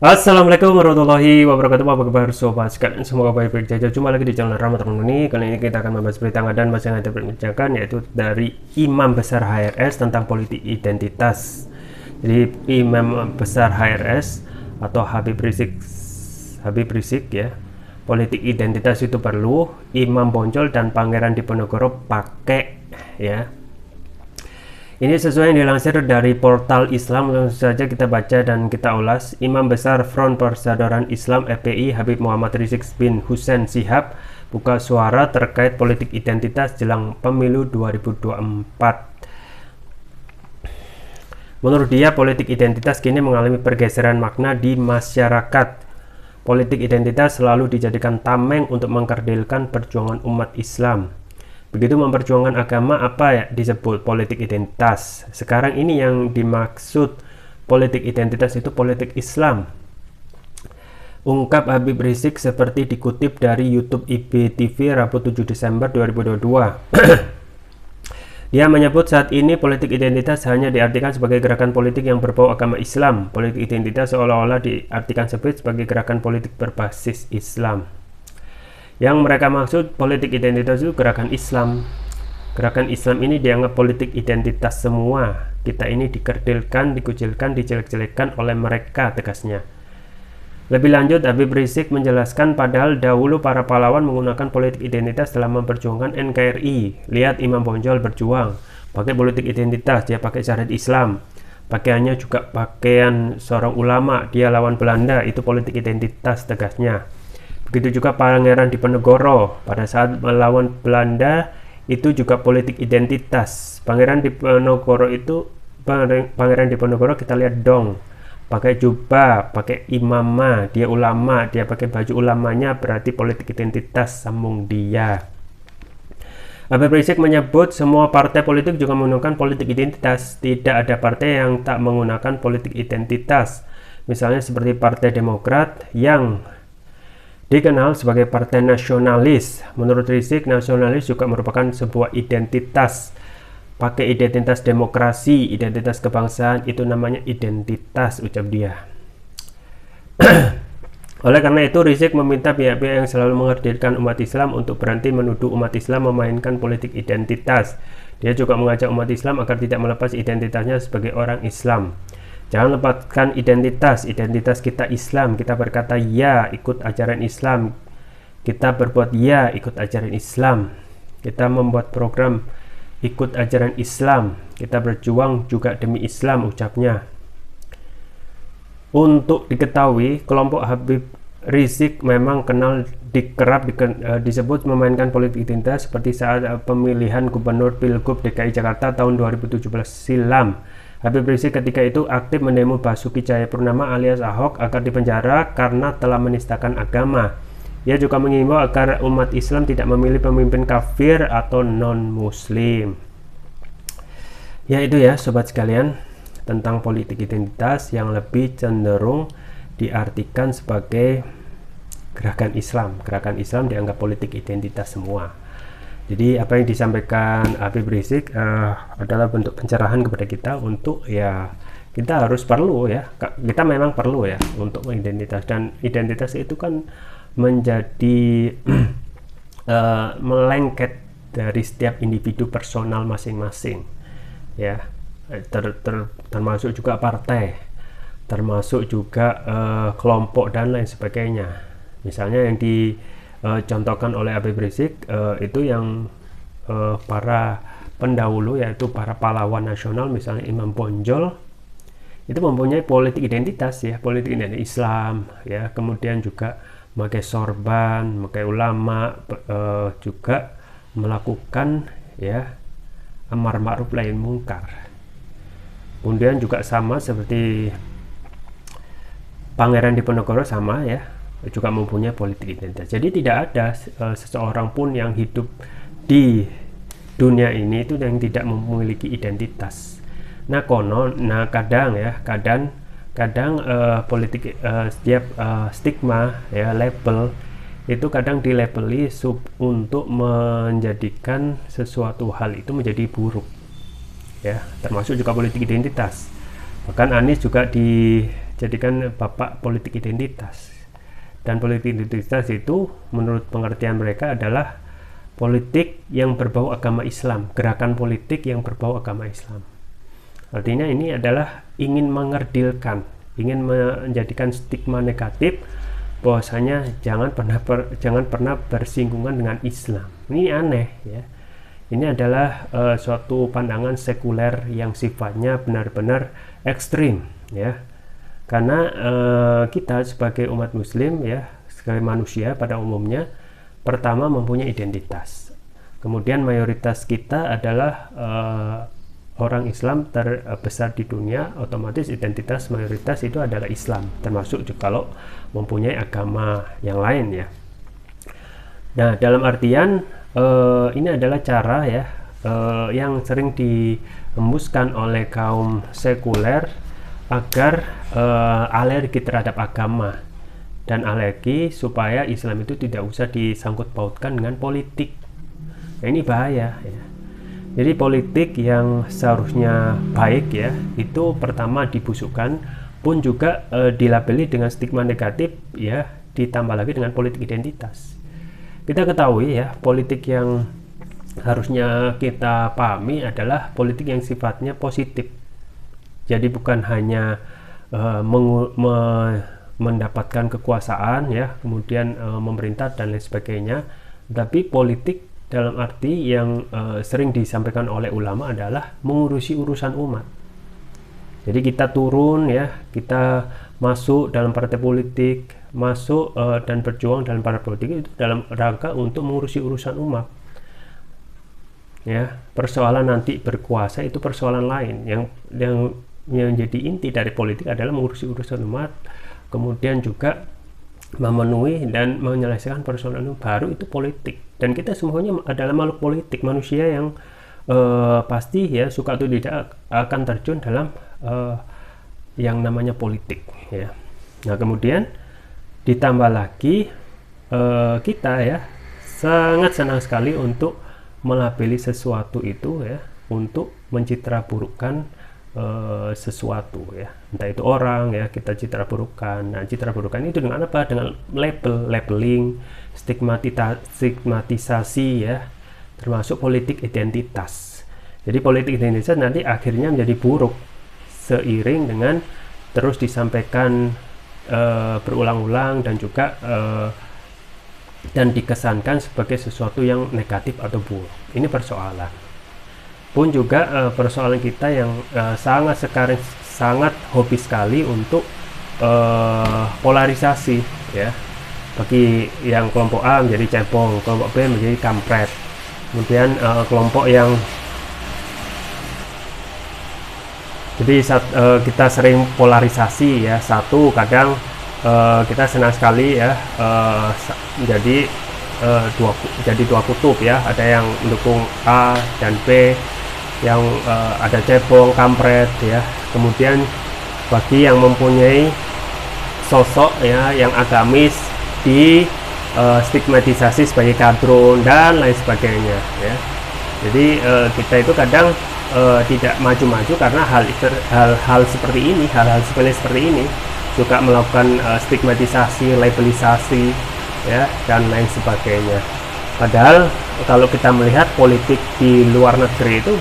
Assalamualaikum warahmatullahi wabarakatuh. Apa kabar sobat sekalian? Semoga baik-baik saja. Jumpa lagi di channel Rahmat ini. Kali ini kita akan membahas berita dan masih yang ada diperbincangkan, yaitu dari Imam Besar HRS tentang politik identitas. Jadi Imam Besar HRS atau Habib Rizik ya. Politik identitas itu perlu. Imam Bonjol dan Pangeran Diponegoro pakai ya. Ini sesuai yang dilansir dari portal Islam. Langsung saja kita baca dan kita ulas. Imam Besar Front Persaudaraan Islam FPI Habib Muhammad Rizik bin Hussein Shihab buka suara terkait politik identitas jelang pemilu 2024. Menurut dia, politik identitas kini mengalami pergeseran makna di masyarakat. Politik identitas selalu dijadikan tameng untuk mengkerdilkan perjuangan umat Islam. Begitu memperjuangkan agama, apa ya disebut politik identitas. Sekarang ini yang dimaksud politik identitas itu politik Islam, ungkap Habib Rizik seperti dikutip dari YouTube IBTV Rabu 7 Desember 2022. Dia menyebut saat ini politik identitas hanya diartikan sebagai gerakan politik yang berbau agama Islam. Politik identitas seolah-olah diartikan sebagai gerakan politik berbasis Islam. Yang mereka maksud politik identitas itu gerakan Islam. Gerakan Islam ini dianggap politik identitas semua. Kita ini dikerdilkan, dikucilkan, dijelek-jelekkan oleh mereka, tegasnya. Lebih lanjut, Habib Rizik menjelaskan padahal dahulu para pahlawan menggunakan politik identitas dalam memperjuangkan NKRI. Lihat Imam Bonjol berjuang pakai politik identitas, dia pakai syariat Islam. Pakaiannya juga pakaian seorang ulama, dia lawan Belanda, itu politik identitas, tegasnya. Begitu juga Pangeran Diponegoro pada saat melawan Belanda, itu juga politik identitas. Pangeran Diponegoro kita lihat dong, pakai jubah, pakai imamah, dia ulama, dia pakai baju ulamanya, berarti politik identitas, sambung dia. Habib Rizik menyebut semua partai politik juga menggunakan politik identitas. Tidak ada partai yang tak menggunakan politik identitas. Misalnya seperti Partai Demokrat yang dikenal sebagai partai nasionalis. Menurut Rizik, nasionalis juga merupakan sebuah identitas. Pakai identitas demokrasi, identitas kebangsaan, itu namanya identitas, ucap dia. Oleh karena itu, Rizik meminta pihak-pihak yang selalu menghadirkan umat Islam untuk berhenti menuduh umat Islam memainkan politik identitas. Dia juga mengajak umat Islam agar tidak melepas identitasnya sebagai orang Islam. Jangan lepaskan identitas kita Islam. Kita berkata ya, ikut ajaran Islam. Kita berbuat ya, ikut ajaran Islam. Kita membuat program ikut ajaran Islam. Kita berjuang juga demi Islam, ucapnya. Untuk diketahui, kelompok Habib Rizik memang disebut memainkan politik identitas seperti saat pemilihan gubernur Pilgub DKI Jakarta tahun 2017 silam. Habib Rizik ketika itu aktif mendemo Basuki Cahayapurnama alias Ahok agar dipenjara karena telah menistakan agama. Ia juga mengimbau agar umat Islam tidak memilih pemimpin kafir atau non-muslim. Ya itu ya sobat sekalian, tentang politik identitas yang lebih cenderung diartikan sebagai gerakan Islam. Gerakan Islam dianggap politik identitas semua. Jadi apa yang disampaikan Habib Rizik adalah bentuk pencerahan kepada kita untuk ya kita kita memang perlu ya untuk identitas, dan identitas itu kan menjadi melengket dari setiap individu personal masing-masing ya, termasuk juga partai, termasuk juga kelompok dan lain sebagainya. Misalnya yang dicontohkan oleh Habib Rizik itu yang para pendahulu, yaitu para pahlawan nasional, misalnya Imam Bonjol itu mempunyai politik identitas ya, politik identitas Islam ya, kemudian juga memakai sorban, memakai ulama, juga melakukan ya amar ma'ruf nahi mungkar. Kemudian juga sama seperti Pangeran Diponegoro, sama ya, juga mempunyai politik identitas. Jadi tidak ada seseorang pun yang hidup di dunia ini itu yang tidak memiliki identitas. Nah kadang politik setiap stigma ya, label itu kadang dilabeli untuk menjadikan sesuatu hal itu menjadi buruk ya, termasuk juga politik identitas. Bahkan Anies juga dijadikan bapak politik identitas. Dan politik identitas itu menurut pengertian mereka adalah politik yang berbau agama Islam, gerakan politik yang berbau agama Islam. Artinya ini adalah ingin mengerdilkan, ingin menjadikan stigma negatif bahwasanya jangan pernah bersinggungan dengan Islam. Ini aneh ya. Ini adalah suatu pandangan sekuler yang sifatnya benar-benar ekstrim ya. Karena kita sebagai umat muslim ya, sebagai manusia pada umumnya, pertama mempunyai identitas. Kemudian mayoritas kita adalah orang Islam terbesar di dunia, otomatis identitas mayoritas itu adalah Islam, termasuk juga kalau mempunyai agama yang lain ya. Nah, dalam artian ini adalah cara ya yang sering dihembuskan oleh kaum sekuler agar alergi terhadap agama dan alergi supaya Islam itu tidak usah disangkut pautkan dengan politik. Nah, ini bahaya ya. Jadi politik yang seharusnya baik ya, itu pertama dibusukkan pun juga dilabeli dengan stigma negatif ya, ditambah lagi dengan politik identitas. Kita ketahui ya, politik yang harusnya kita pahami adalah politik yang sifatnya positif. Jadi bukan hanya mendapatkan kekuasaan ya, kemudian memerintah dan lain sebagainya, tapi politik dalam arti yang sering disampaikan oleh ulama adalah mengurusi urusan umat. Jadi kita turun ya, kita masuk dalam partai politik, masuk dan berjuang dalam partai politik itu dalam rangka untuk mengurusi urusan umat. Ya, persoalan nanti berkuasa itu persoalan lain. Yang menjadi inti dari politik adalah mengurusi urusan umat, kemudian juga memenuhi dan menyelesaikan persoalan baru, itu politik. Dan kita semuanya adalah makhluk politik, manusia yang pasti ya, suka atau tidak akan terjun dalam yang namanya politik ya. Nah, kemudian ditambah lagi kita ya sangat senang sekali untuk melabeli sesuatu itu ya, untuk mencitraburukkan sesuatu ya, entah itu orang ya, kita citraburukkan. Nah, citraburukkan itu dengan apa? Dengan labeling, stigmatisasi ya, termasuk politik identitas. Jadi politik identitas nanti akhirnya menjadi buruk seiring dengan terus disampaikan berulang-ulang dan juga dan dikesankan sebagai sesuatu yang negatif atau buruk. Ini persoalan. Pun juga persoalan kita yang sangat hobi sekali untuk polarisasi ya. Bagi yang kelompok A menjadi cebong, kelompok B menjadi kampret. Kemudian kelompok yang jadi kita sering polarisasi ya. Satu kadang kita senang sekali ya menjadi dua kutub ya. Ada yang mendukung A dan B, yang ada cebong, kampret ya. Kemudian bagi yang mempunyai sosok ya yang agamis, di stigmatisasi sebagai kadrun dan lain sebagainya ya. Jadi kita itu kadang tidak maju-maju karena hal seperti ini, hal-hal sepele seperti ini, suka melakukan stigmatisasi, labelisasi ya, dan lain sebagainya. Padahal kalau kita melihat politik di luar negeri itu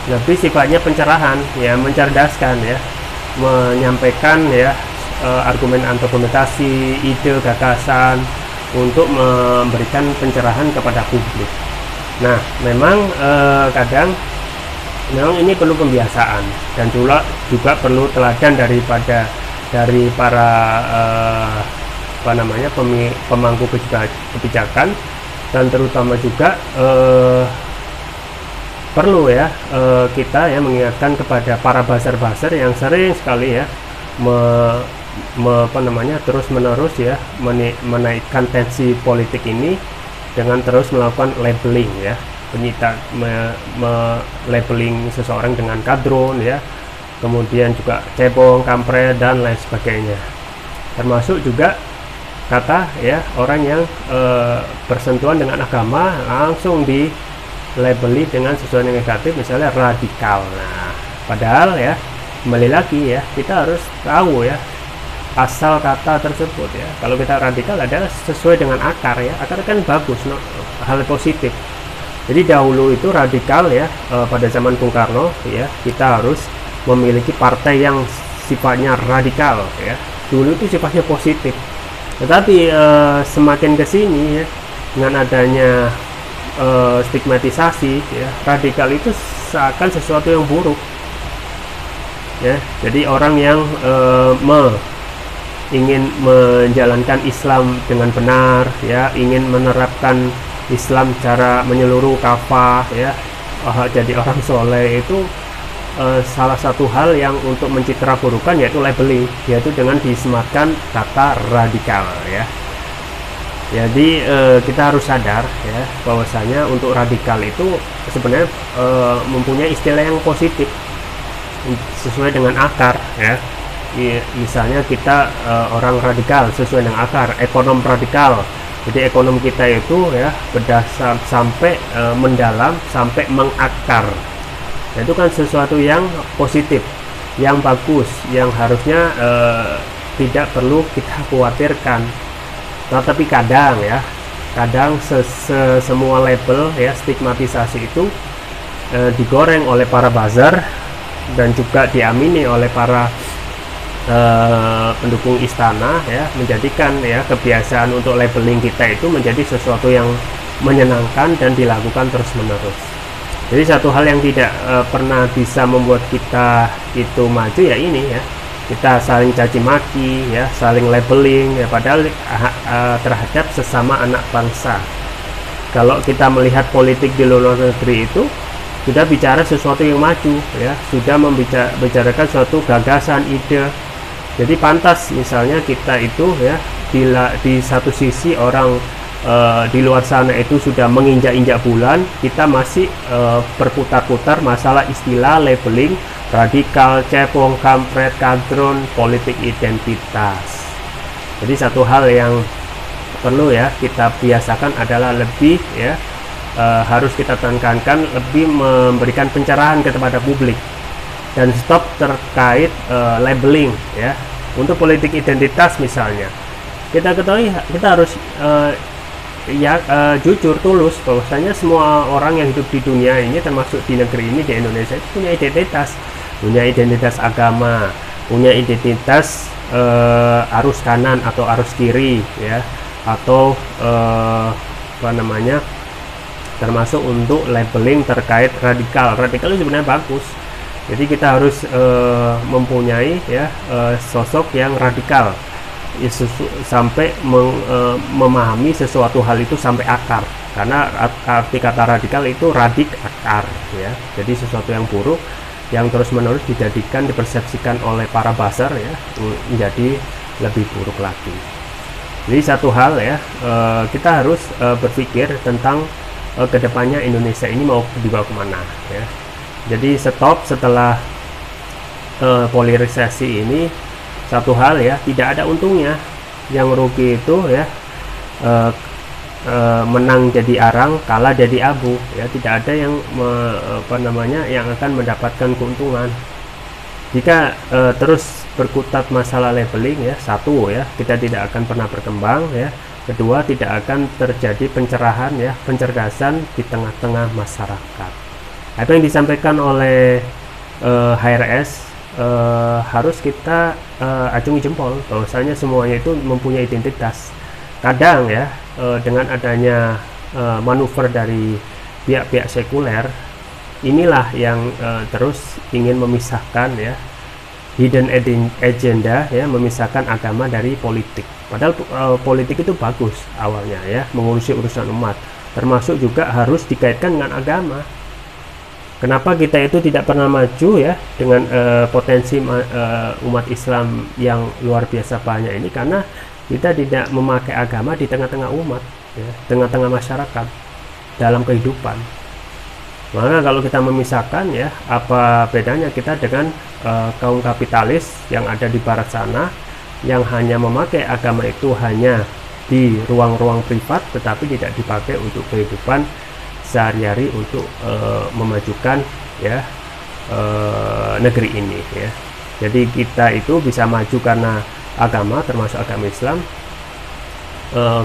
lebih sifatnya pencerahan ya, mencerdaskan ya, menyampaikan ya argumen argumentasi, ide, gagasan untuk memberikan pencerahan kepada publik. Nah, memang kadang memang ini perlu pembiasaan dan juga perlu teladan dari para pemangku kebijakan, dan terutama juga perlu ya kita ya mengingatkan kepada para buzzer-buzzer yang sering sekali ya terus menerus ya menaikkan tensi politik ini dengan terus melakukan labeling ya, labeling seseorang dengan kadrun ya, kemudian juga cebong, kampret dan lain sebagainya, termasuk juga kata ya orang yang bersentuhan dengan agama langsung di labeli dengan sesuatu yang negatif, misalnya radikal. Nah, padahal ya kembali lagi ya, kita harus tahu ya asal kata tersebut ya. Kalau kita radikal adalah sesuai dengan akar ya, akar kan bagus, no? Hal positif. Jadi dahulu itu radikal ya, pada zaman Bung Karno ya, kita harus memiliki partai yang sifatnya radikal ya. Dulu itu sifatnya positif, tetapi semakin kesini ya, dengan adanya stigmatisasi ya, radikal itu seakan sesuatu yang buruk ya. Jadi orang yang ingin menjalankan Islam dengan benar ya, ingin menerapkan Islam secara menyeluruh kafah ya, jadi orang soleh itu salah satu hal yang untuk mencitra burukan yaitu labeling, yaitu dengan disematkan kata radikal ya. Jadi kita harus sadar ya bahwasanya untuk radikal itu sebenarnya mempunyai istilah yang positif sesuai dengan akar ya. Misalnya kita orang radikal sesuai dengan akar, ekonom radikal. Jadi ekonom kita itu ya berdasar sampai mendalam, sampai mengakar. Nah, itu kan sesuatu yang positif, yang bagus, yang harusnya tidak perlu kita khawatirkan. Nah, tapi kadang ya, kadang semua label ya, stigmatisasi itu digoreng oleh para buzzer dan juga diamini oleh para pendukung istana ya, menjadikan ya kebiasaan untuk labeling kita itu menjadi sesuatu yang menyenangkan dan dilakukan terus menerus. Jadi satu hal yang tidak pernah bisa membuat kita itu maju ya ini ya, kita saling caci maki ya, saling labeling ya, padahal terhadap sesama anak bangsa. Kalau kita melihat politik di luar negeri itu sudah bicara sesuatu yang maju ya, sudah membicarakan suatu gagasan, ide. Jadi pantas misalnya kita itu ya, di satu sisi orang di luar sana itu sudah menginjak-injak bulan, kita masih berputar-putar masalah istilah labeling radikal, cebong, kampret, kadron, politik identitas. Jadi satu hal yang perlu ya kita biasakan adalah lebih ya, harus kita tekankan lebih memberikan pencerahan kepada publik dan stop terkait labeling ya. Untuk politik identitas misalnya, kita ketahui kita harus jujur tulus bahwasanya semua orang yang hidup di dunia ini, termasuk di negeri ini, di Indonesia, itu punya identitas agama, punya identitas arus kanan atau arus kiri ya, atau apa namanya, termasuk untuk labeling terkait radikal itu sebenarnya bagus. Jadi kita harus mempunyai ya sosok yang radikal ya, sampai memahami sesuatu hal itu sampai akar, karena arti kata radikal itu radik, akar ya. Jadi sesuatu yang buruk yang terus menerus dipersepsikan oleh para buzzer ya, menjadi lebih buruk lagi. Jadi satu hal ya, kita harus berpikir tentang kedepannya Indonesia ini mau dibawa kemana ya. Jadi stop setelah polarisasi ini, satu hal ya, tidak ada untungnya. Yang rugi itu ya menang jadi arang, kalah jadi abu ya. Tidak ada yang yang akan mendapatkan keuntungan jika terus berkutat masalah labeling ya. Satu ya, kita tidak akan pernah berkembang ya. Kedua, tidak akan terjadi pencerahan ya, pencerdasan di tengah-tengah masyarakat. Apa yang disampaikan oleh HRS harus kita acungi jempol bahwasanya semuanya itu mempunyai identitas. Kadang ya dengan adanya manuver dari pihak-pihak sekuler, inilah yang terus ingin memisahkan ya, hidden agenda ya, memisahkan agama dari politik. Padahal politik itu bagus awalnya ya, mengurusi urusan umat, termasuk juga harus dikaitkan dengan agama. Kenapa kita itu tidak pernah maju ya dengan potensi umat Islam yang luar biasa banyak ini? Karena kita tidak memakai agama di tengah-tengah umat ya, tengah-tengah masyarakat dalam kehidupan. Maka kalau kita memisahkan ya, apa bedanya kita dengan kaum kapitalis yang ada di barat sana, yang hanya memakai agama itu hanya di ruang-ruang privat, tetapi tidak dipakai untuk kehidupan sehari-hari, untuk memajukan ya negeri ini ya. Jadi kita itu bisa maju karena agama, termasuk agama Islam.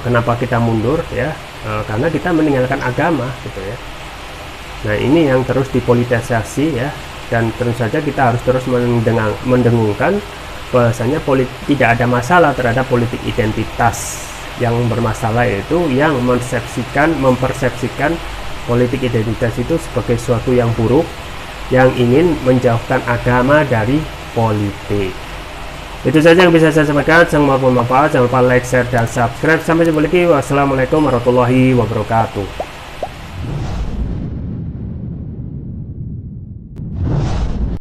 Kenapa kita mundur ya? Karena kita meninggalkan agama gitu ya. Nah, ini yang terus dipolitisasi ya, dan tentu saja kita harus terus mendengungkan bahwasanya tidak ada masalah terhadap politik identitas. Yang bermasalah yaitu yang mempersepsikan politik identitas itu sebagai sesuatu yang buruk, yang ingin menjauhkan agama dari politik. Itu saja yang bisa saya sampaikan. Semoga bermanfaat. Jangan lupa like, share, dan subscribe. Sampai jumpa lagi. Wassalamualaikum warahmatullahi wabarakatuh.